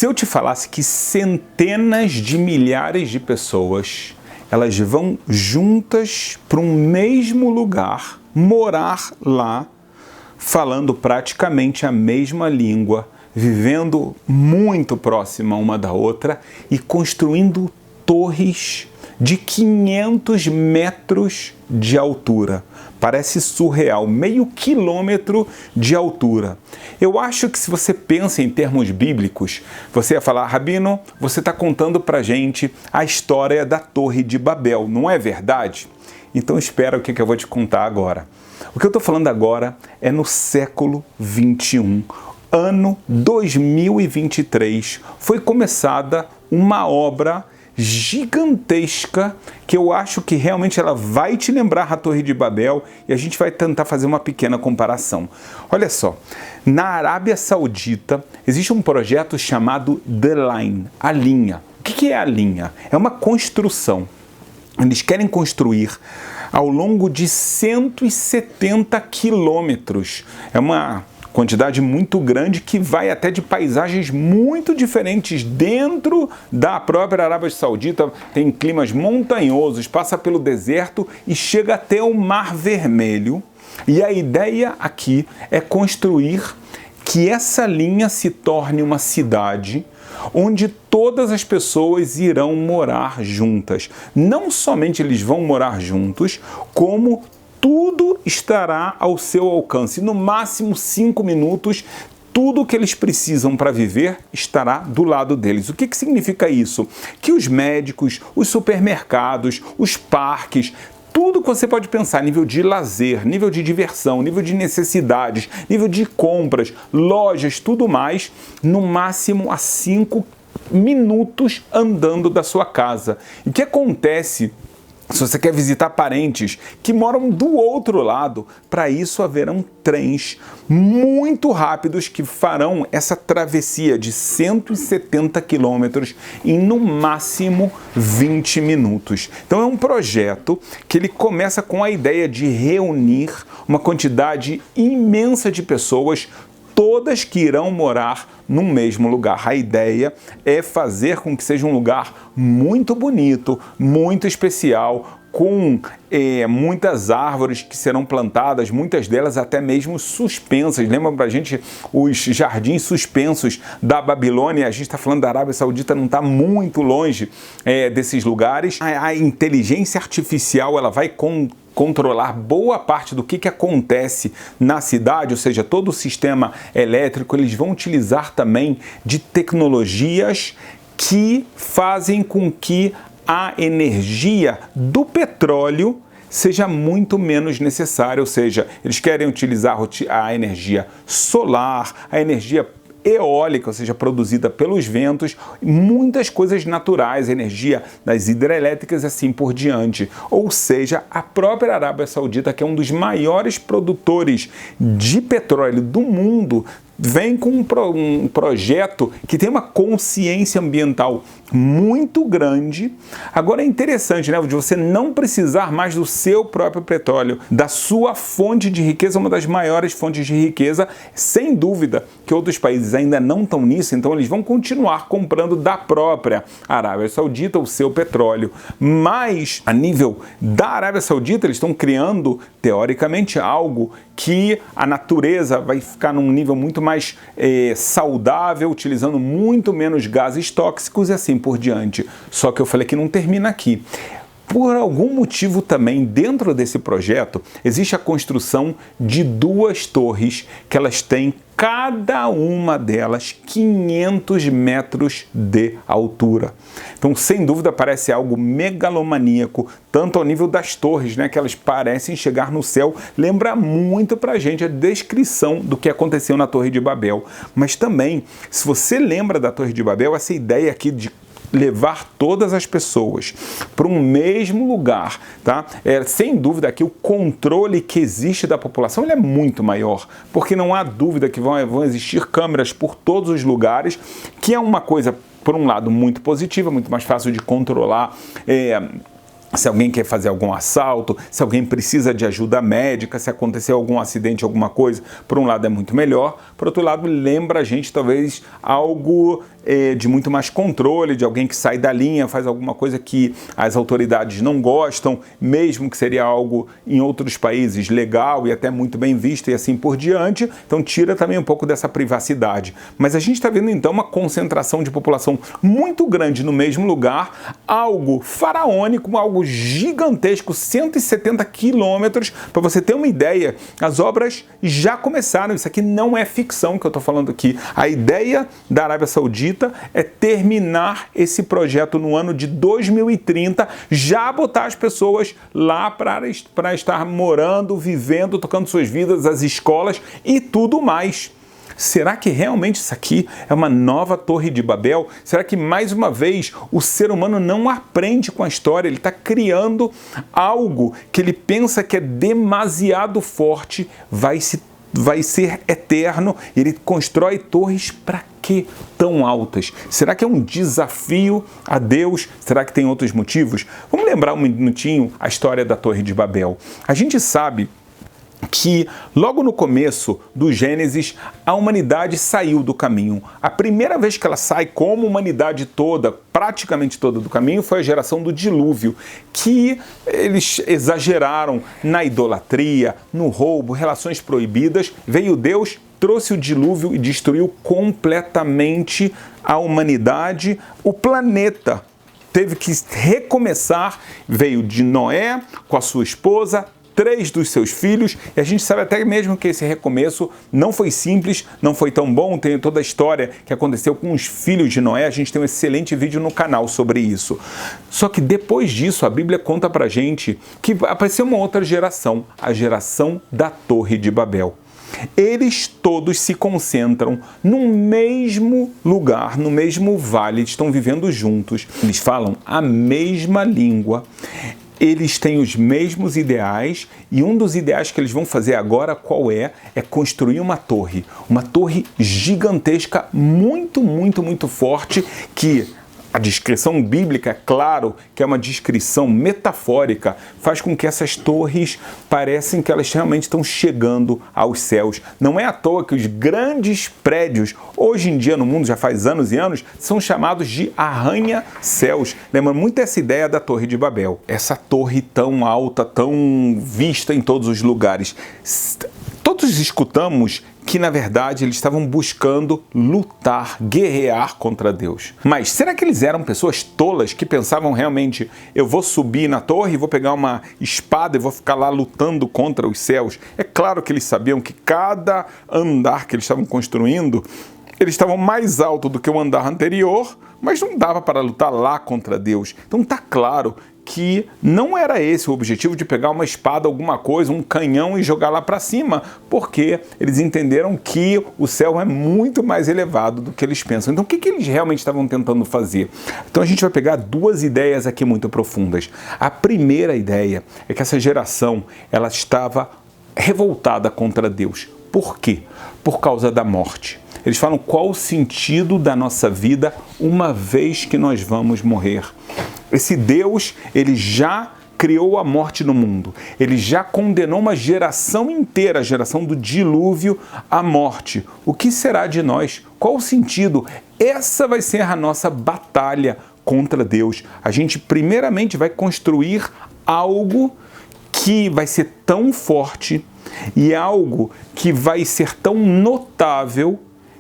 Se eu te falasse que centenas de milhares de pessoas, elas vão juntas para um mesmo lugar, morar lá, falando praticamente a mesma língua, vivendo muito próxima uma da outra e construindo torres de 500 metros de altura. Parece surreal, meio quilômetro de altura. Eu acho que se você pensa em termos bíblicos, você ia falar, Rabino, você está contando para gente a história da Torre de Babel, não é verdade? Então espera o que eu vou te contar agora. O que eu estou falando agora é no século 21, ano 2023, foi começada uma obra gigantesca que eu acho que realmente ela vai te lembrar a Torre de Babel e a gente vai tentar fazer uma pequena comparação. Olha só, na Arábia Saudita existe um projeto chamado The Line, a linha. O que é a linha? É uma construção. Eles querem construir ao longo de 170 quilômetros. É uma quantidade muito grande que vai até de paisagens muito diferentes dentro da própria Arábia Saudita. Tem climas montanhosos, passa pelo deserto e chega até o Mar Vermelho. E a ideia aqui é construir que essa linha se torne uma cidade onde todas as pessoas irão morar juntas. Não somente eles vão morar juntos, como tudo estará ao seu alcance. No máximo 5 minutos, tudo o que eles precisam para viver estará do lado deles. O que significa isso? Que os médicos, os supermercados, os parques, tudo que você pode pensar, nível de lazer, nível de diversão, nível de necessidades, nível de compras, lojas, tudo mais, no máximo a 5 minutos andando da sua casa. E o que acontece se você quer visitar parentes que moram do outro lado? Para isso haverão trens muito rápidos que farão essa travessia de 170 quilômetros em no máximo 20 minutos. Então é um projeto que ele começa com a ideia de reunir uma quantidade imensa de pessoas, todas que irão morar no mesmo lugar. A ideia é fazer com que seja um lugar muito bonito, muito especial, com muitas árvores que serão plantadas, muitas delas até mesmo suspensas. Lembra pra gente os jardins suspensos da Babilônia? A gente está falando da Arábia Saudita, não está muito longe desses lugares. A inteligência artificial ela vai controlar boa parte do que acontece na cidade, ou seja, todo o sistema elétrico. Eles vão utilizar também de tecnologias que fazem com que a energia do petróleo seja muito menos necessária, ou seja, eles querem utilizar a energia solar, a energia eólica, ou seja, produzida pelos ventos, muitas coisas naturais, energia das hidrelétricas e assim por diante. Ou seja, a própria Arábia Saudita, que é um dos maiores produtores de petróleo do mundo, vem com um projeto que tem uma consciência ambiental muito grande. Agora é interessante, né, de você não precisar mais do seu próprio petróleo, da sua fonte de riqueza, uma das maiores fontes de riqueza. Sem dúvida que outros países ainda não estão nisso, então eles vão continuar comprando da própria Arábia Saudita o seu petróleo. Mas, a nível da Arábia Saudita, eles estão criando, teoricamente, algo que a natureza vai ficar num nível muito mais saudável, utilizando muito menos gases tóxicos e assim por diante. Só que eu falei que não termina aqui. Por algum motivo também, dentro desse projeto, existe a construção de 2 torres que elas têm, cada uma delas, 500 metros de altura. Então, sem dúvida, parece algo megalomaníaco, tanto ao nível das torres, né, que elas parecem chegar no céu. Lembra muito pra gente a descrição do que aconteceu na Torre de Babel. Mas também, se você lembra da Torre de Babel, essa ideia aqui de levar todas as pessoas para um mesmo lugar, tá? Sem dúvida que o controle que existe da população ele é muito maior, porque não há dúvida que vão existir câmeras por todos os lugares, que é uma coisa, por um lado, muito positiva, muito mais fácil de controlar. Se alguém quer fazer algum assalto, se alguém precisa de ajuda médica, se acontecer algum acidente, alguma coisa, por um lado é muito melhor, por outro lado lembra a gente talvez algo de muito mais controle, de alguém que sai da linha, faz alguma coisa que as autoridades não gostam, mesmo que seria algo em outros países legal e até muito bem visto e assim por diante. Então tira também um pouco dessa privacidade. Mas a gente está vendo então uma concentração de população muito grande no mesmo lugar, algo faraônico, algo gigantesco, 170 quilômetros. Para você ter uma ideia, as obras já começaram. Isso aqui não é ficção que eu estou falando aqui. A ideia da Arábia Saudita é terminar esse projeto no ano de 2030, já botar as pessoas lá para estar morando, vivendo, tocando suas vidas, as escolas e tudo mais. Será que realmente isso aqui é uma nova Torre de Babel? Será que, mais uma vez, o ser humano não aprende com a história? Ele está criando algo que ele pensa que é demasiado forte, vai ser eterno, e ele constrói torres para quê tão altas? Será que é um desafio a Deus? Será que tem outros motivos? Vamos lembrar um minutinho a história da Torre de Babel. A gente sabe que logo no começo do Gênesis, a humanidade saiu do caminho. A primeira vez que ela sai como humanidade toda, praticamente toda do caminho, foi a geração do dilúvio, que eles exageraram na idolatria, no roubo, relações proibidas. Veio Deus, trouxe o dilúvio e destruiu completamente a humanidade, o planeta. Teve que recomeçar, veio de Noé com a sua esposa, 3 dos seus filhos, e a gente sabe até mesmo que esse recomeço não foi simples, não foi tão bom. Tem toda a história que aconteceu com os filhos de Noé, a gente tem um excelente vídeo no canal sobre isso. Só que depois disso, a Bíblia conta pra gente que apareceu uma outra geração, a geração da Torre de Babel. Eles todos se concentram no mesmo lugar, no mesmo vale, estão vivendo juntos, eles falam a mesma língua, eles têm os mesmos ideais, e um dos ideais que eles vão fazer agora, qual é? É construir uma torre gigantesca, muito, muito, muito forte, que a descrição bíblica, é claro que é uma descrição metafórica, faz com que essas torres parecem que elas realmente estão chegando aos céus. Não é à toa que os grandes prédios, hoje em dia no mundo, já faz anos e anos, são chamados de arranha-céus. Lembra muito essa ideia da Torre de Babel. Essa torre tão alta, tão vista em todos os lugares. Todos escutamos que, na verdade, eles estavam buscando lutar, guerrear contra Deus. Mas será que eles eram pessoas tolas que pensavam realmente, eu vou subir na torre, vou pegar uma espada e vou ficar lá lutando contra os céus? É claro que eles sabiam que cada andar que eles estavam construindo, eles estavam mais alto do que o andar anterior, mas não dava para lutar lá contra Deus. Então está claro que não era esse o objetivo de pegar uma espada, alguma coisa, um canhão e jogar lá para cima, porque eles entenderam que o céu é muito mais elevado do que eles pensam. Então o que eles realmente estavam tentando fazer? Então a gente vai pegar 2 ideias aqui muito profundas. A primeira ideia é que essa geração ela estava revoltada contra Deus. Por quê? Por causa da morte. Eles falam qual o sentido da nossa vida uma vez que nós vamos morrer. Esse Deus, ele já criou a morte no mundo. Ele já condenou uma geração inteira, a geração do dilúvio, à morte. O que será de nós? Qual o sentido? Essa vai ser a nossa batalha contra Deus. A gente primeiramente vai construir algo que vai ser tão forte e algo que vai ser tão notável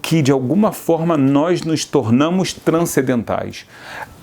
que de alguma forma nós nos tornamos transcendentais.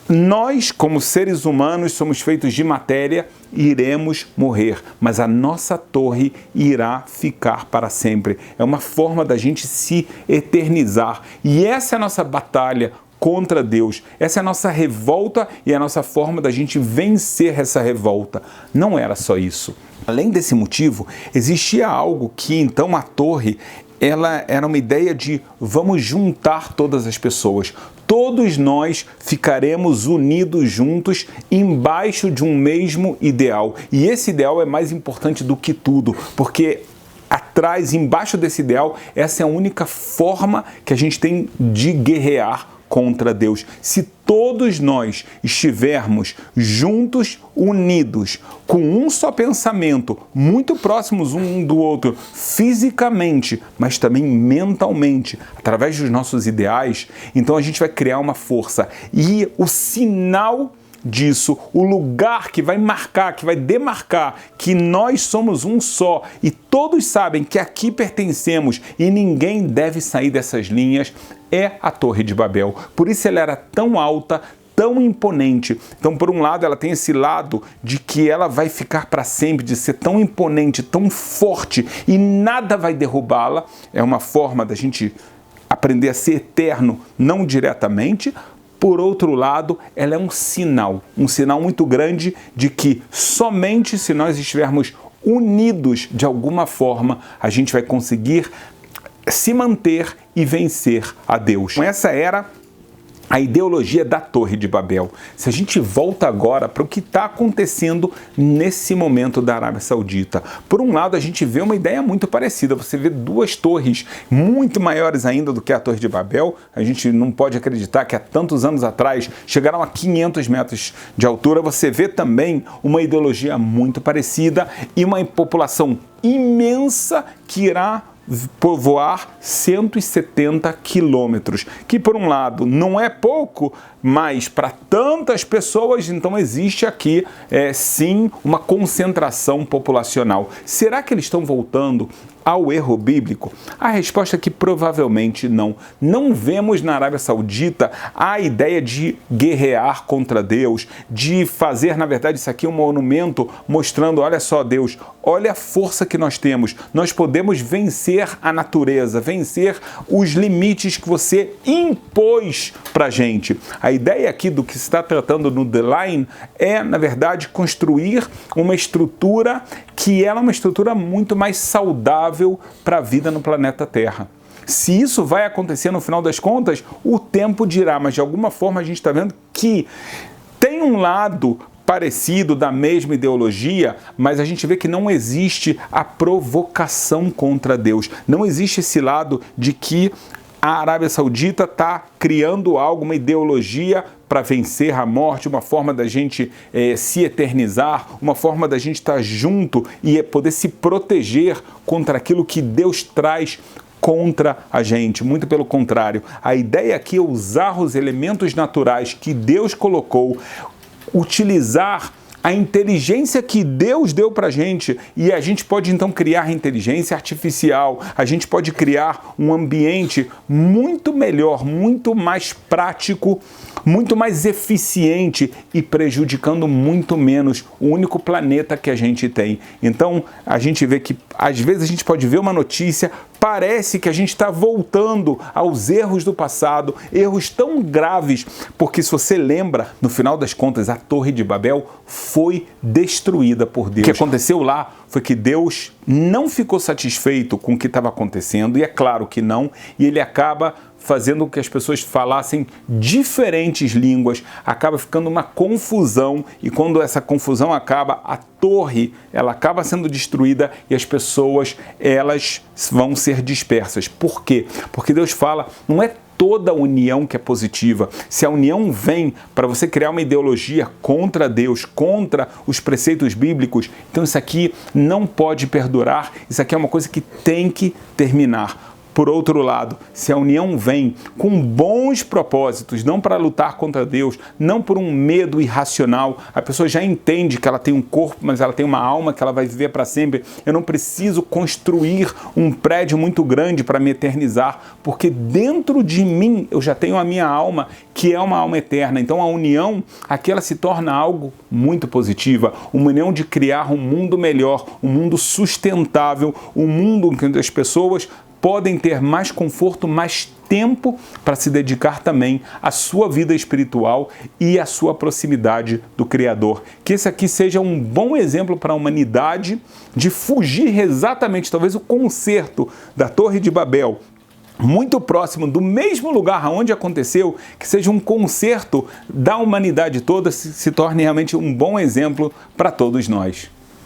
Nós, como seres humanos, somos feitos de matéria e iremos morrer, mas a nossa torre irá ficar para sempre. É uma forma da gente se eternizar. E essa é a nossa batalha contra Deus. Essa é a nossa revolta e a nossa forma da gente vencer essa revolta. Não era só isso. Além desse motivo, existia algo que então a torre ela era uma ideia de vamos juntar todas as pessoas. Todos nós ficaremos unidos juntos embaixo de um mesmo ideal. E esse ideal é mais importante do que tudo, porque atrás, embaixo desse ideal, essa é a única forma que a gente tem de guerrear contra Deus. Se todos nós estivermos juntos, unidos, com um só pensamento, muito próximos um do outro, fisicamente, mas também mentalmente, através dos nossos ideais, então a gente vai criar uma força. E o sinal disso, o lugar que vai marcar, que vai demarcar que nós somos um só e todos sabem que aqui pertencemos e ninguém deve sair dessas linhas, é a Torre de Babel. Por isso ela era tão alta, tão imponente. Então, por um lado, ela tem esse lado de que ela vai ficar para sempre, de ser tão imponente, tão forte e nada vai derrubá-la. É uma forma da gente aprender a ser eterno, não diretamente. Por outro lado, ela é um sinal muito grande de que somente se nós estivermos unidos de alguma forma, a gente vai conseguir se manter e vencer a Deus. Essa era a ideologia da Torre de Babel. Se a gente volta agora para o que está acontecendo nesse momento da Arábia Saudita, por um lado a gente vê uma ideia muito parecida, você vê duas torres muito maiores ainda do que a Torre de Babel, a gente não pode acreditar que há tantos anos atrás chegaram a 500 metros de altura, você vê também uma ideologia muito parecida e uma população imensa que irá povoar 170 quilômetros, que por um lado não é pouco, mas para tantas pessoas, então existe aqui sim uma concentração populacional. Será que eles estão voltando ao erro bíblico? A resposta é que provavelmente não. Não vemos na Arábia Saudita a ideia de guerrear contra Deus, de fazer, na verdade, isso aqui um monumento mostrando, olha só Deus, olha a força que nós temos, nós podemos vencer a natureza, vencer os limites que você impôs para a gente. A ideia aqui do que se está tratando no The Line é, na verdade, construir uma estrutura que ela é uma estrutura muito mais saudável para a vida no planeta Terra. Se isso vai acontecer no final das contas, o tempo dirá, mas de alguma forma a gente está vendo que tem um lado parecido da mesma ideologia, mas a gente vê que não existe a provocação contra Deus. Não existe esse lado de que a Arábia Saudita está criando algo, uma ideologia para vencer a morte, uma forma da gente se eternizar, uma forma da gente estar junto e poder se proteger contra aquilo que Deus traz contra a gente. Muito pelo contrário. A ideia aqui é usar os elementos naturais que Deus colocou, utilizar a inteligência que Deus deu para a gente, e a gente pode então criar inteligência artificial, a gente pode criar um ambiente muito melhor, muito mais prático, muito mais eficiente e prejudicando muito menos o único planeta que a gente tem. Então a gente vê que às vezes a gente pode ver uma notícia, parece que a gente está voltando aos erros do passado, erros tão graves, porque se você lembra, no final das contas, a Torre de Babel foi destruída por Deus. O que aconteceu lá foi que Deus não ficou satisfeito com o que estava acontecendo, e é claro que não, e ele acaba fazendo com que as pessoas falassem diferentes línguas, acaba ficando uma confusão, e quando essa confusão acaba, a torre, ela acaba sendo destruída e as pessoas, elas vão ser dispersas. Por quê? Porque Deus fala, não é toda união que é positiva. Se a união vem para você criar uma ideologia contra Deus, contra os preceitos bíblicos, então isso aqui não pode perdurar, isso aqui é uma coisa que tem que terminar. Por outro lado, se a união vem com bons propósitos, não para lutar contra Deus, não por um medo irracional, a pessoa já entende que ela tem um corpo, mas ela tem uma alma que ela vai viver para sempre. Eu não preciso construir um prédio muito grande para me eternizar, porque dentro de mim eu já tenho a minha alma, que é uma alma eterna. Então a união, aqui ela se torna algo muito positiva, uma união de criar um mundo melhor, um mundo sustentável, um mundo em que as pessoas podem ter mais conforto, mais tempo para se dedicar também à sua vida espiritual e à sua proximidade do Criador. Que esse aqui seja um bom exemplo para a humanidade de fugir exatamente, talvez, o conserto da Torre de Babel, muito próximo do mesmo lugar onde aconteceu, que seja um conserto da humanidade toda, se torne realmente um bom exemplo para todos nós.